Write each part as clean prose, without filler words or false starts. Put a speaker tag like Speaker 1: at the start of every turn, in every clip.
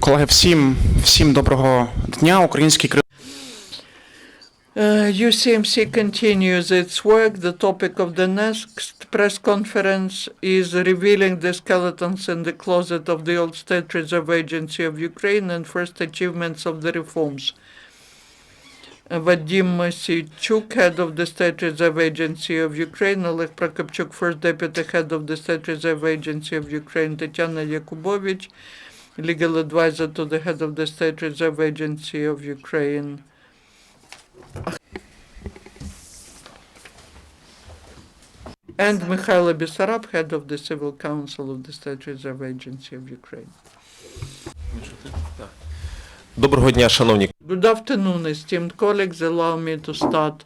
Speaker 1: Колеги, всім доброго дня. Український
Speaker 2: UCMC continues its work. The topic of the next press conference is revealing the skeletons in the closet of the old State Reserve Agency of Ukraine and first achievements of the reforms. Vadym Mosichuk, head of the State Reserve Agency of Ukraine, Oleg Prokopchuk, first deputy head of the State Reserve Agency of Ukraine, Tetyana Yakubovych, legal advisor to the head of the State Reserve Agency of Ukraine, and Mykhailo Basarab, head of the Civil Council of the State Reserve Agency of Ukraine.
Speaker 3: Доброго дня, шановні.
Speaker 2: Good afternoon, esteemed colleagues. Allow me to start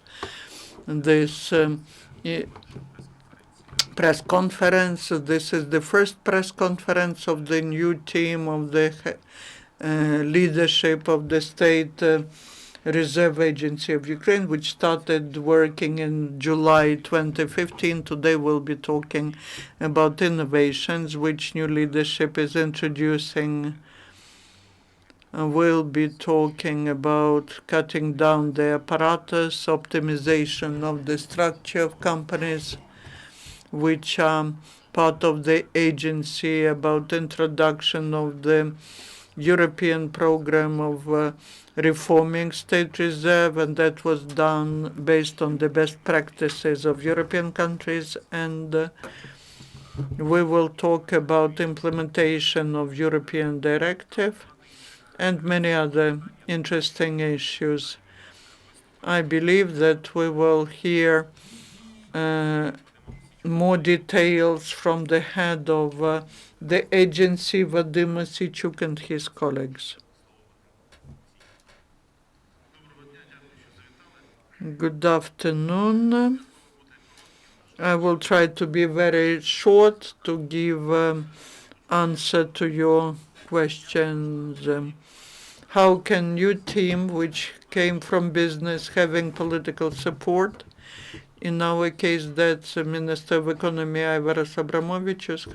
Speaker 2: this press conference. This is the first press conference of the new team of the leadership of the State Reserve Agency of Ukraine, which started working in July 2015. Today we'll be talking about innovations which new leadership is introducing. We'll be talking about cutting down the apparatus, optimization of the structure of companies which are part of the agency, about introduction of the European program of reforming State Reserve, and that was done based on the best practices of European countries. And we will talk about implementation of European directive and many other interesting issues. I believe that we will hear more details from the head of the agency, Vadym Mosichuk, and his colleagues. Good afternoon. I will try to be very short to give answer to your questions. How can new team, which came from business, having political support? In our case, that's Minister of Economy Aivaras Abramovičius.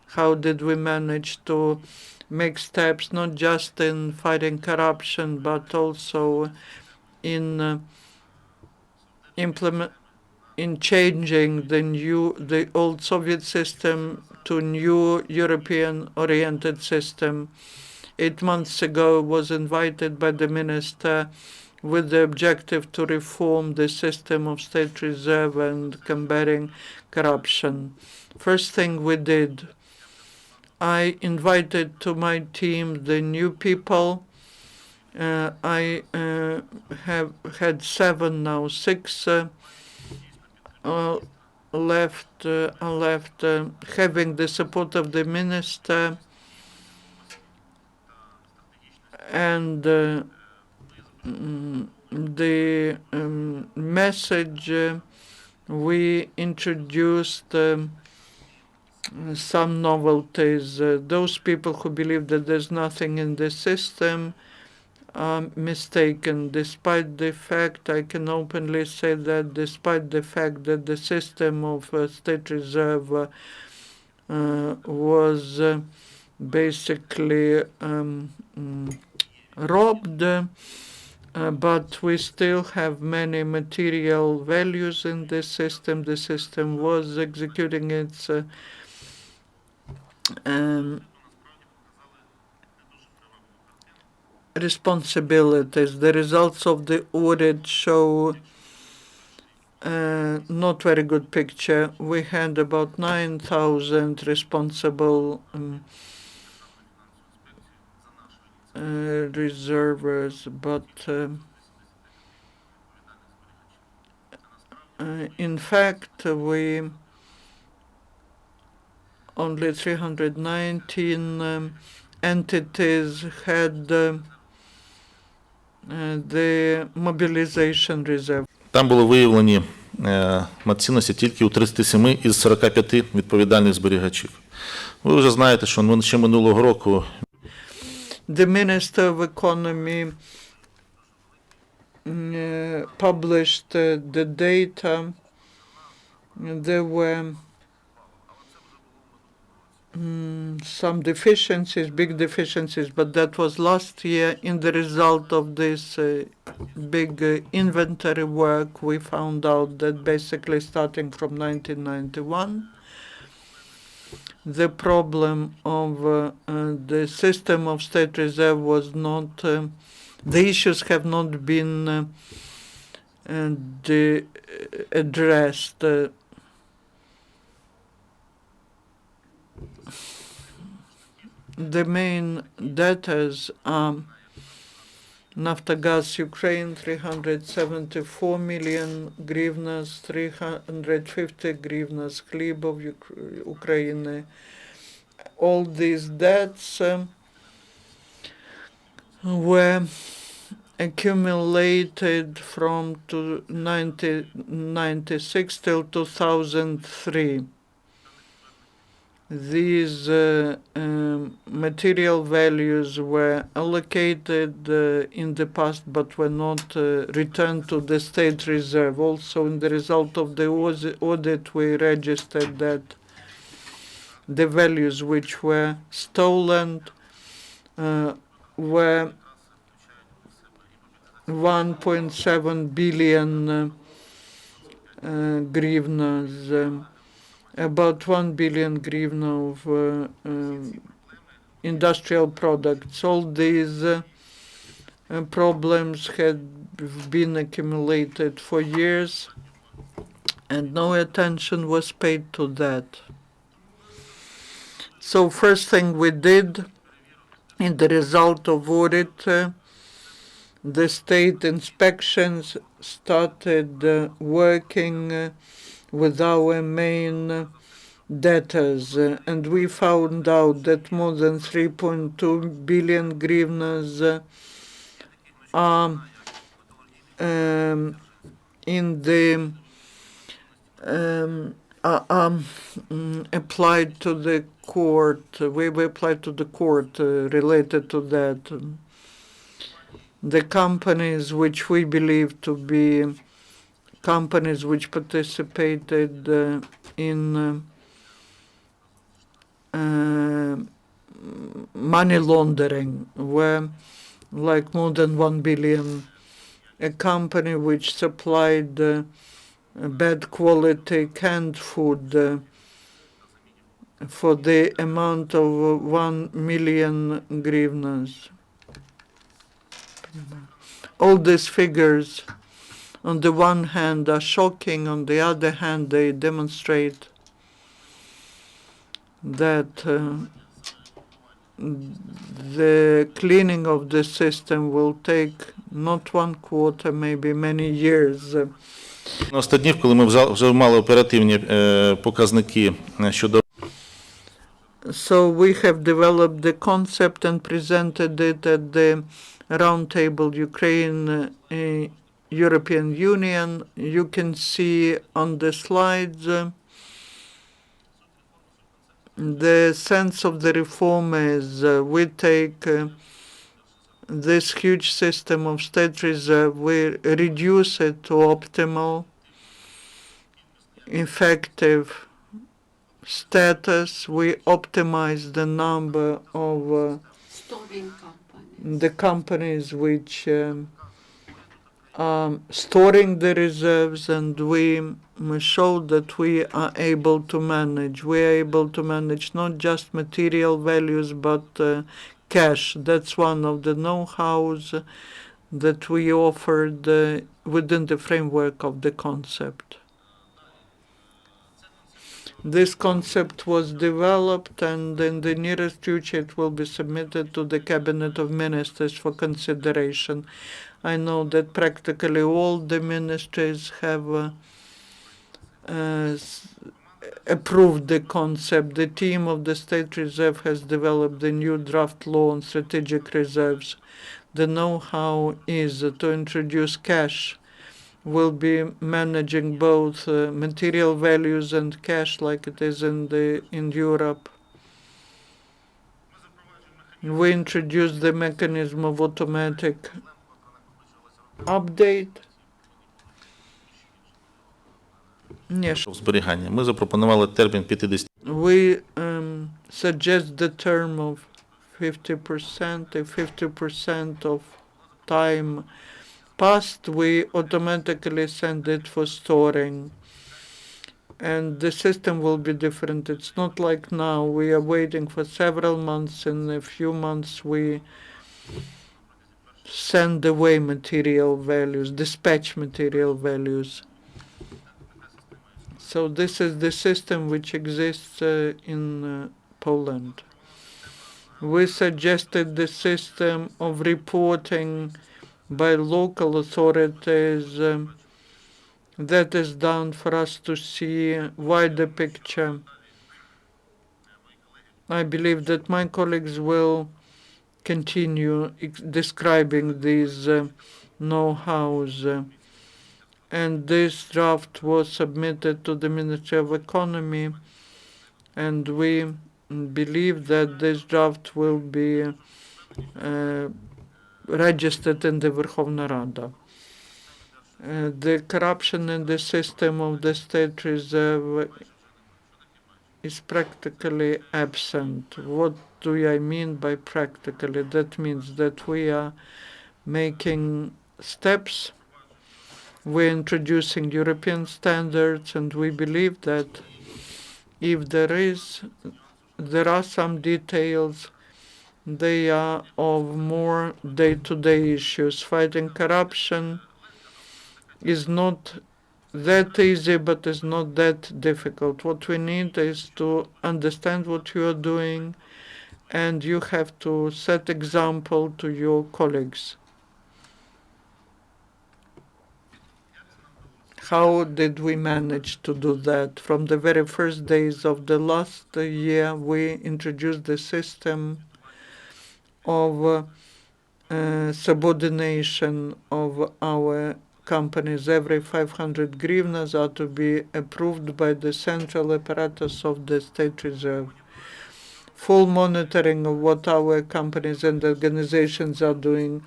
Speaker 2: How did we manage to make steps not just in fighting corruption, but also in changing the old Soviet system to new European-oriented system. 8 months ago, was invited by the minister with the objective to reform the system of State Reserve and combating corruption. First thing we did, I invited to my team the new people. I have had 7 now, 6 left, having the support of the minister, and the message we introduced some novelties. Those people who believe that there's nothing in the system are mistaken. Despite the fact, I can openly say that despite the fact that the system of State Reserve was basically robbed, but we still have many material values in this system. The system was executing its responsibilities. The results of the audit show not very good picture. We had about 9,000 responsible reservers, but in fact we only 319 entities had the mobilization reserve.
Speaker 3: Там були виявлені цінності тільки у 37 із 45 відповідальних зберігачів. Ви вже знаєте, що ще минулого року
Speaker 2: The Minister of Economy published the data. There were some deficiencies, big deficiencies, but that was last year. In the result of this big inventory work, we found out that basically starting from 1991, the problem of the system of state reserve was not, the issues have not been addressed. The main debtors are Naftogaz Ukraine 374 million grivnas, 350 grivnas Khlibov Ukraine. All these debts were accumulated from 1996 till 2003. These material values were allocated in the past but were not returned to the state reserve. Also, in the result of the audit, we registered that the values which were stolen were 1.7 billion grivnas, about 1 billion grivna of industrial products. All these problems had been accumulated for years, and no attention was paid to that. So first thing we did, in the result of audit, the state inspections started working with our main debtors, and we found out that more than 3.2 billion grivnas are in the applied to the court. We applied to the court related to that. The companies which we believe to be companies which participated in money laundering were like more than 1 billion. A company which supplied bad quality canned food for the amount of 1 million grivnas. All these figures, on the one hand, are shocking. On the other hand, they demonstrate that the cleaning of the system will take not 1 quarter, maybe many years.
Speaker 3: 90 днів, коли ми вже мали оперативні показники щодо
Speaker 2: So we have developed the concept and presented it at the Roundtable Ukraine European Union. You can see on the slides the sense of the reform is we take this huge system of state reserve, we reduce it to optimal, effective status. We optimize the number of the companies which are storing the reserves, and we show that we are able to manage. We are able to manage not just material values but cash. That's one of the know-hows that we offered within the framework of the concept. This concept was developed, and in the nearest future it will be submitted to the Cabinet of Ministers for consideration. I know that practically all the ministries have approved the concept. The team of the State Reserve has developed the new draft law on strategic reserves. The know-how is to introduce cash. We'll be managing both material values and cash like it is in Europe. We introduced the mechanism of automatic update.
Speaker 3: зберігання. Ми запропонували термін 50.
Speaker 2: We suggest the term of 50%. If 50% of time passed, we automatically send it for storing. And the system will be different. It's not like now. We are waiting for several months. In a few months, we send away material values, dispatch material values. So this is the system which exists in Poland. We suggested the system of reporting by local authorities that is done for us to see a wider picture. I believe that my colleagues will continue describing these know-hows. And this draft was submitted to the Ministry of Economy, and we believe that this draft will be registered in the Verkhovna Rada. The corruption in the system of the state reserve is practically absent. What do I mean by practically? That means that we are making steps. We're introducing European standards, and we believe that if there are some details, they are of more day-to-day issues. Fighting corruption is not that easy, but is not that difficult. What we need is to understand what you are doing, and you have to set example to your colleagues. How did we manage to do that? From the very first days of the last year, we introduced the system of subordination of our companies. Every 500 hryvnias are to be approved by the central apparatus of the State Reserve. Full monitoring of what our companies and organizations are doing.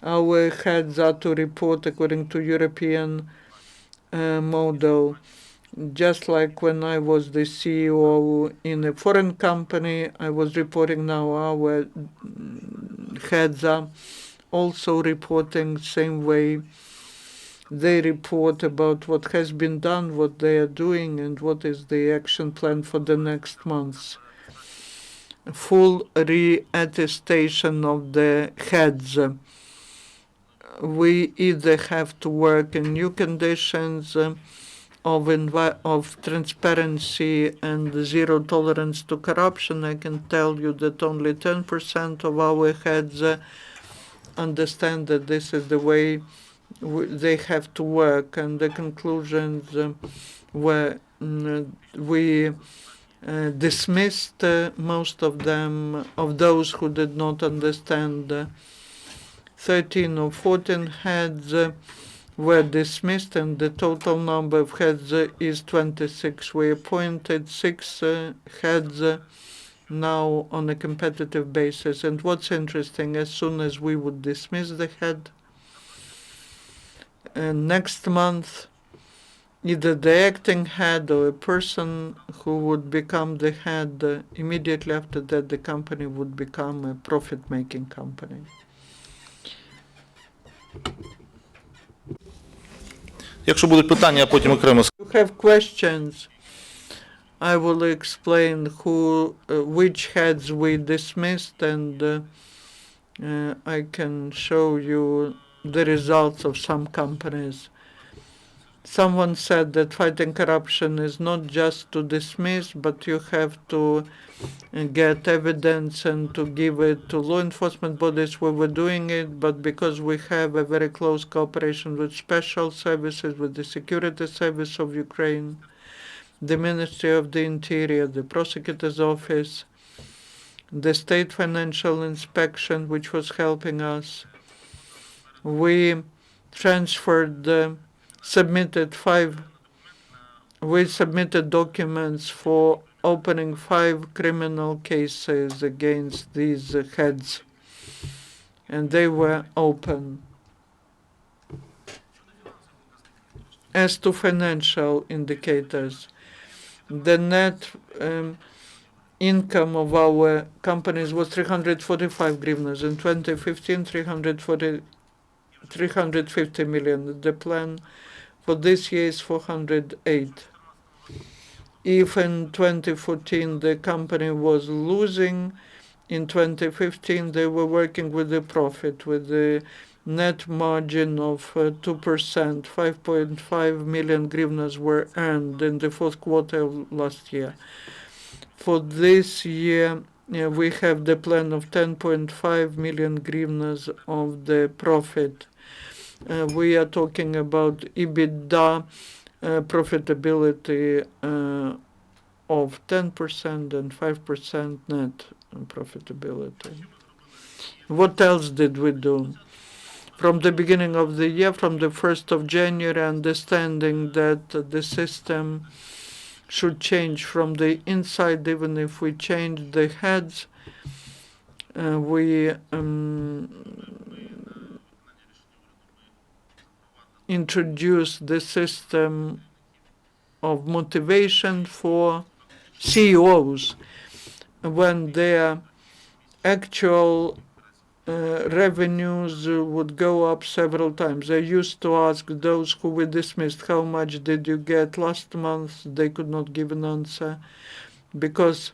Speaker 2: Our heads are to report according to European model. Just like when I was the CEO in a foreign company, I was reporting now our heads are also reporting same way. They report about what has been done, what they are doing, and what is the action plan for the next months. Full re-attestation of the heads. We either have to work in new conditions of transparency and zero tolerance to corruption. I can tell you that only 10% of our heads understand that this is the way they have to work, and the conclusions were we dismissed most of them, of those who did not understand. 13 or 14 heads were dismissed, and the total number of heads is 26. We appointed 6 heads now on a competitive basis. And what's interesting, as soon as we would dismiss the head, next month, either the acting head or a person who would become the head, immediately after that the company would become a profit-making company.
Speaker 3: Якщо будуть питання, я потім окремо
Speaker 2: You have questions, I will explain which heads we dismissed, and I can show you the results of some companies. Someone said that fighting corruption is not just to dismiss, but you have to get evidence and to give it to law enforcement bodies. We were doing it, but because we have a very close cooperation with special services, with the security service of Ukraine, the Ministry of the Interior, the Prosecutor's Office, the State Financial Inspection, which was helping us, we submitted documents for opening 5 criminal cases against these heads, and they were open. As to financial indicators, the net income of our companies was 345 hryvnias. In 2015, 350 million. The plan for this year is 408. If in 2014 the company was losing, in 2015 they were working with a profit, with a net margin of 2%. 5.5 million hryvnias were earned in the fourth quarter of last year. For this year, we have the plan of 10.5 million hryvnias of the profit. We are talking about EBITDA profitability of 10% and 5% net profitability. What else did we do? From the beginning of the year, from the 1st of January, understanding that the system should change from the inside, even if we change the heads, we introduce the system of motivation for CEOs when their actual revenues would go up several times. I used to ask those who were dismissed, how much did you get last month? They could not give an answer because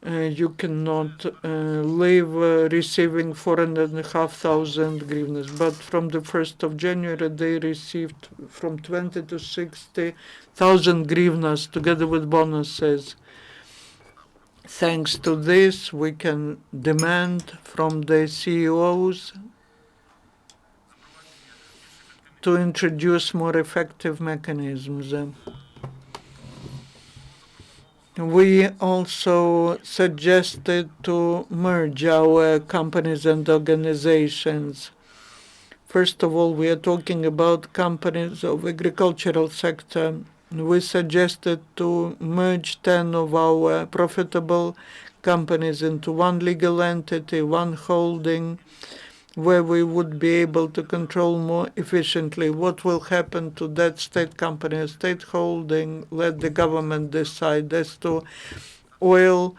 Speaker 2: you cannot live receiving 4,500 hryvnias. But from the 1st of January, they received from 20 to 60,000 hryvnias together with bonuses. Thanks to this, we can demand from the CEOs to introduce more effective mechanisms. We also suggested to merge our companies and organizations. First of all, we are talking about companies of agricultural sector. We suggested to merge 10 of our profitable companies into one legal entity, one holding, where we would be able to control more efficiently what will happen to that state company, a state holding. Let the government decide. As to oil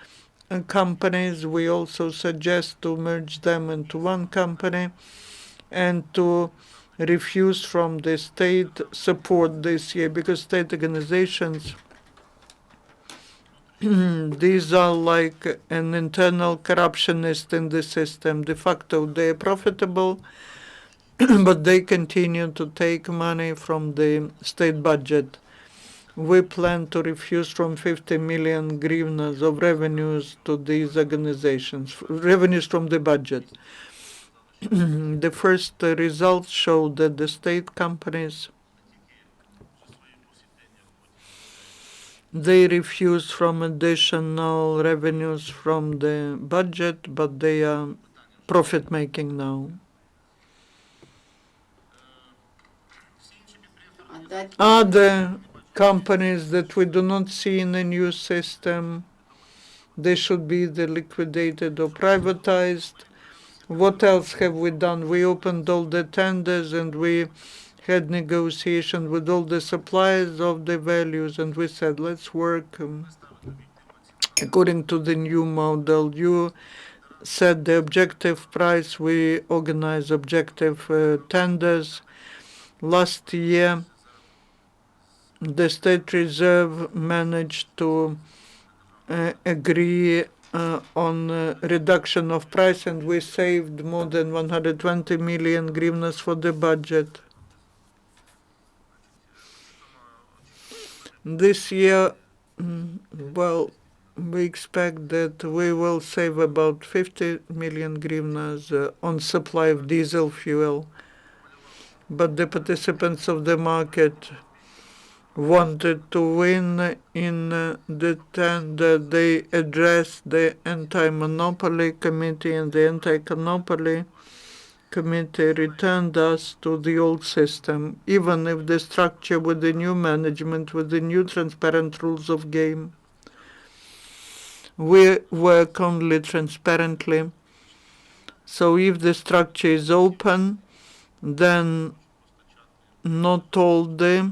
Speaker 2: companies, we also suggest to merge them into one company and to refuse from the state support this year, because state organizations these are like an internal corruptionist in the system. De facto, they are profitable, but they continue to take money from the state budget. We plan to refuse from 50 million hryvnias of revenues to these organizations, revenues from the budget. The first results show that the state companies, they refuse from additional revenues from the budget, but they are profit-making now. Other companies that we do not see in the new system, they should be either liquidated or privatized. What else have we done? We opened all the tenders and we had negotiation with all the suppliers of the values, and we said, let's work according to the new model. You set the objective price, we organize objective tenders. Last year, the State Reserve managed to agree on reduction of price, and we saved more than 120 million hryvnias for the budget. This year, well, we expect that we will save about 50 million hryvnias on supply of diesel fuel. But the participants of the market wanted to win in the tender. They addressed the anti-monopoly committee, and the anti-monopoly committee returned us to the old system, even if the structure with the new management, with the new transparent rules of game. We work only transparently. So if the structure is open, then not all the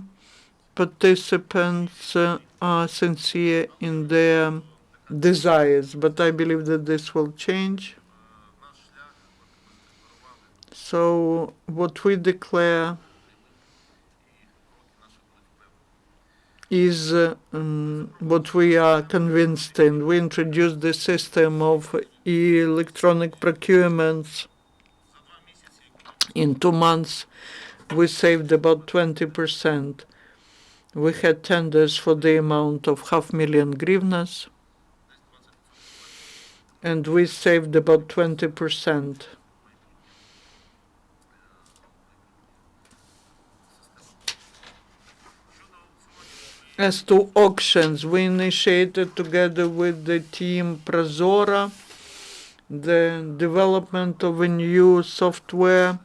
Speaker 2: participants are sincere in their desires, but I believe that this will change. So what we declare is what we are convinced in. We introduced the system of electronic procurements. In 2 months, we saved about 20%. We had tenders for the amount of 500,000 hryvnias, and we saved about 20%. As to auctions, we initiated together with the team Prozora the development of a new software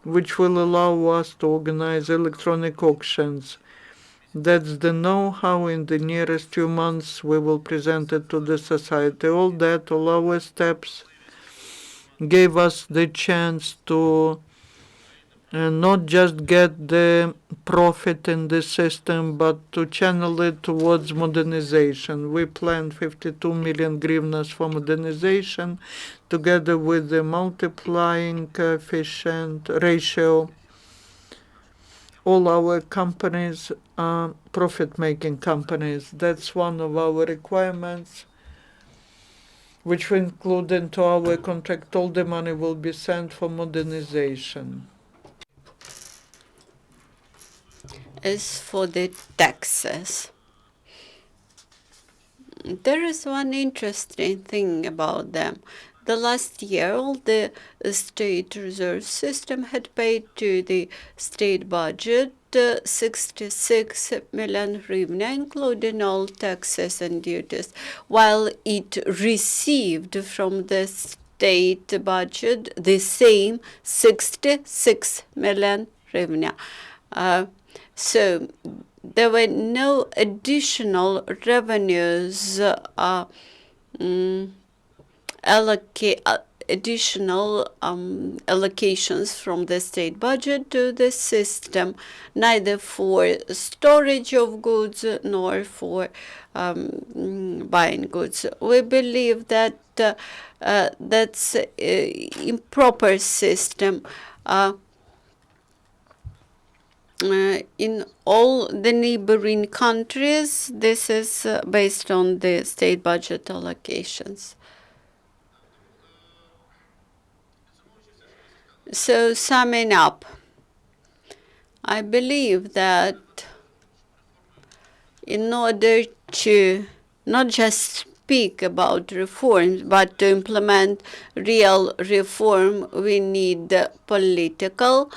Speaker 2: which will allow us to organize electronic auctions. That's the know-how. In the nearest few months we will present it to the society. All our steps gave us the chance to not just get the profit in the system, but to channel it towards modernization. We planned 52 million hryvnias for modernization, together with the multiplying coefficient ratio. All our companies are profit-making companies. That's one of our requirements, which we include into our contract. All the money will be sent for modernization.
Speaker 4: As for the taxes, there is one interesting thing about them. The last year, all the state reserve system had paid to the state budget 66 million hryvnia, including all taxes and duties, while it received from the state budget the same 66 million hryvnia. So there were no additional revenues additional allocations from the state budget to the system, neither for storage of goods nor for buying goods. We believe that that's an improper system. In all the neighboring countries, this is based on the state budget allocations. So summing up, I believe that in order to not just speak about reforms, but to implement real reform, we need political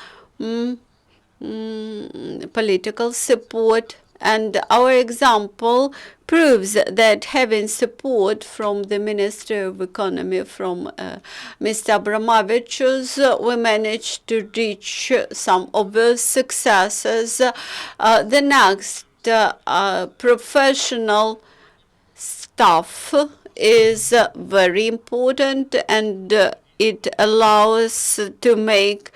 Speaker 4: support, and our example proves that having support from the Minister of Economy, from Mr. Abramovich's, we managed to reach some obvious successes. The next professional staff is very important, and it allows to make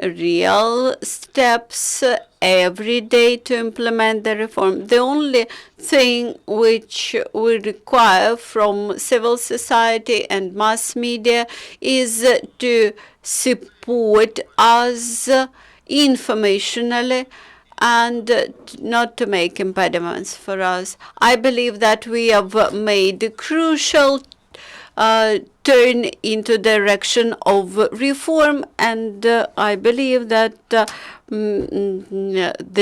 Speaker 4: real steps every day to implement the reform. The only thing which we require from civil society and mass media is to support us informationally and not to make impediments for us. I believe that we have made a crucial turn into direction of reform, and I believe that the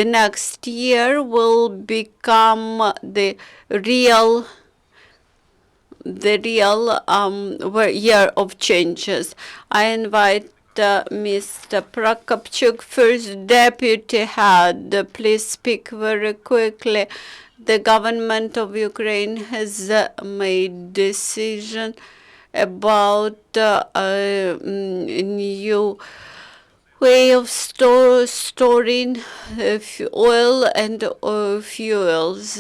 Speaker 4: next year will become the real year of changes. I invite Mr. Prokopchuk, first deputy head. Please speak very quickly. The government of Ukraine has made decision about a new way of storing oil and fuels.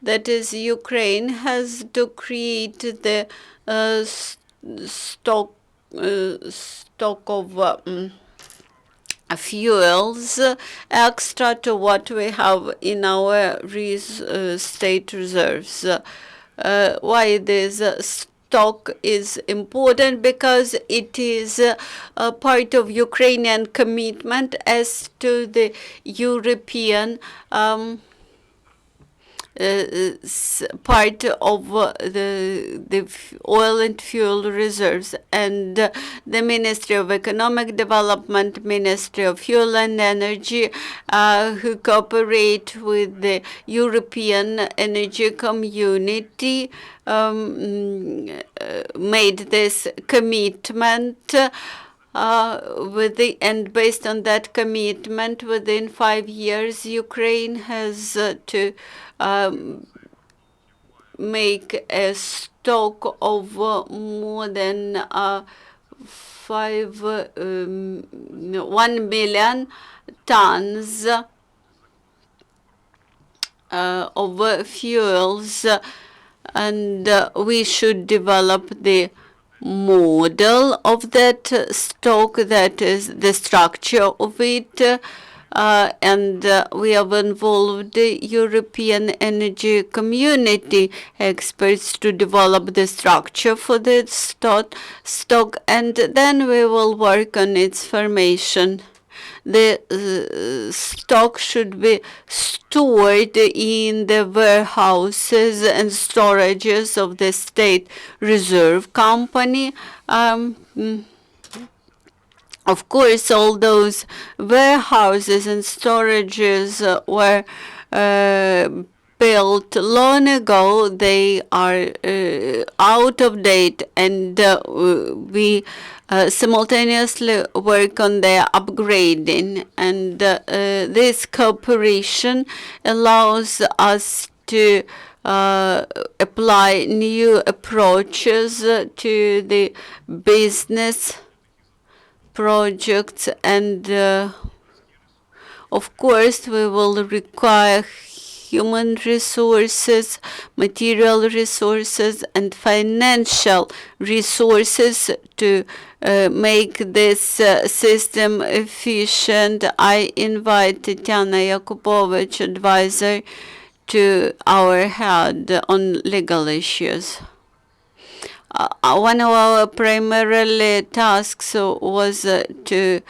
Speaker 4: That is, Ukraine has to create the stock of fuels extra to what we have in our state reserves. why this stock is important, because it is a part of Ukrainian commitment as to the European part of the oil and fuel reserves, and the Ministry of Economic Development, Ministry of Fuel and Energy, who cooperate with the European Energy Community, made this commitment. And based on that commitment, within 5 years, Ukraine has to make a stock of more than 1 million tons of fuels, and we should develop the model of that stock, that is the structure of it, and we have involved the European Energy Community experts to develop the structure for the stock, and then we will work on its formation. The stock should be stored in the warehouses and storages of the State Reserve Company. Of course, all those warehouses and storages were built long ago. They are out of date, and we simultaneously work on their upgrading. And this cooperation allows us to apply new approaches to the business projects, and of course we will require human resources, material resources, and financial resources to make this system efficient. I invite Tetyana Yakubovych, advisor to our head on legal issues. One of our primary tasks was to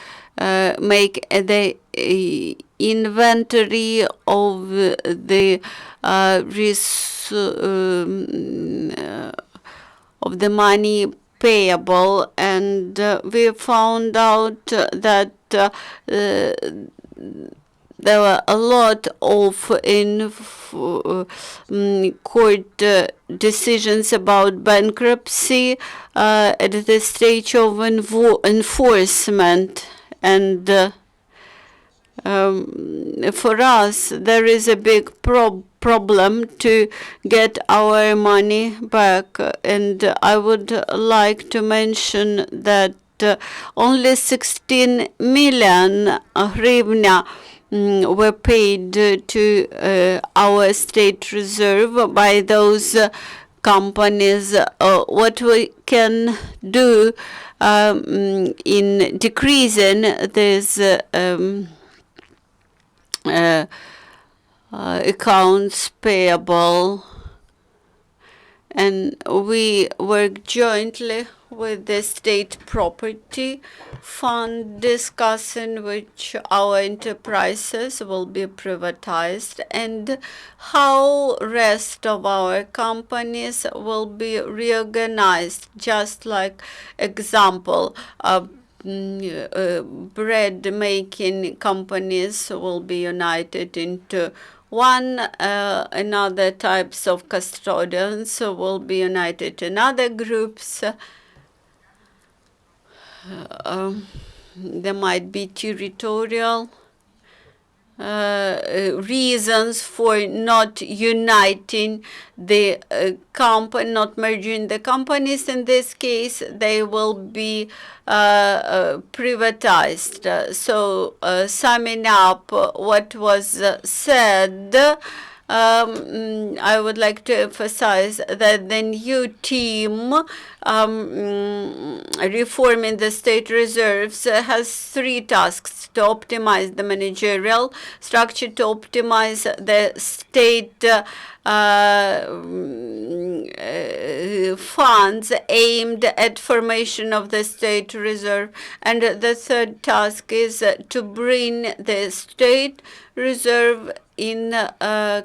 Speaker 4: make the inventory of the money payable, and we found out that there were a lot of court decisions about bankruptcy at the stage of enforcement, and for us there is a big problem to get our money back. And I would like to mention that only 16 million hryvnia were paid to our state reserve by those companies. What we can do in decreasing this accounts payable, and we work jointly with the state property fund, discussing which our enterprises will be privatized and how rest of our companies will be reorganized. Just like example, bread making companies will be united into one, another types of custodians will be united in other groups. There might be territorial reasons for not uniting the company, not merging the companies. In this case, they will be privatized. So, summing up what was said, I would like to emphasize that the new team reforming the state reserves has three tasks: to optimize the managerial structure, to optimize the state funds aimed at formation of the state reserve. And the third task is to bring the state reserve in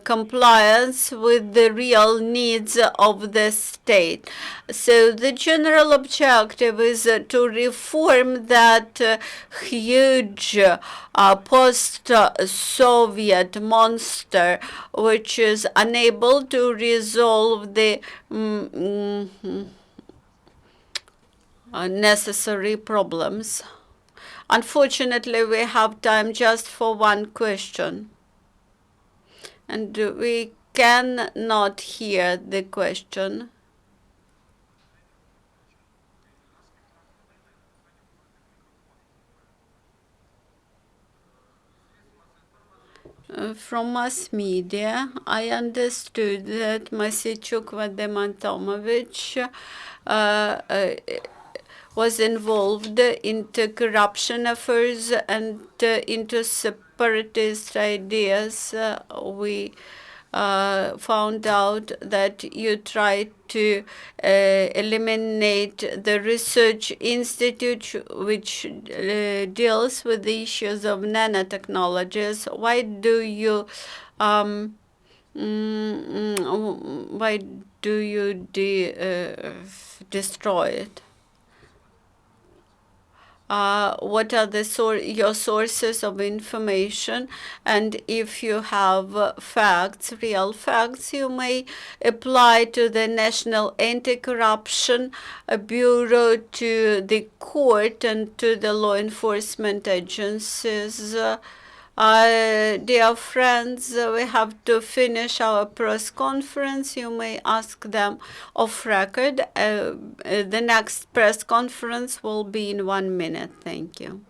Speaker 4: compliance with the real needs of the state. So the general objective is to reform that huge post-Soviet monster, which is unable to resolve the necessary problems. Unfortunately, we have time just for one question. And we cannot hear the question. From mass media, I understood that Mosichuk Vadym was involved into corruption affairs and into separatist ideas. We found out that you tried to eliminate the research institute which deals with the issues of nanotechnologies. Why do you destroy it? What are your sources of information, and if you have facts, real facts, you may apply to the National Anti-Corruption Bureau, to the court, and to the law enforcement agencies. Dear friends, we have to finish our press conference. You may ask them off record. The next press conference will be in 1 minute. Thank you.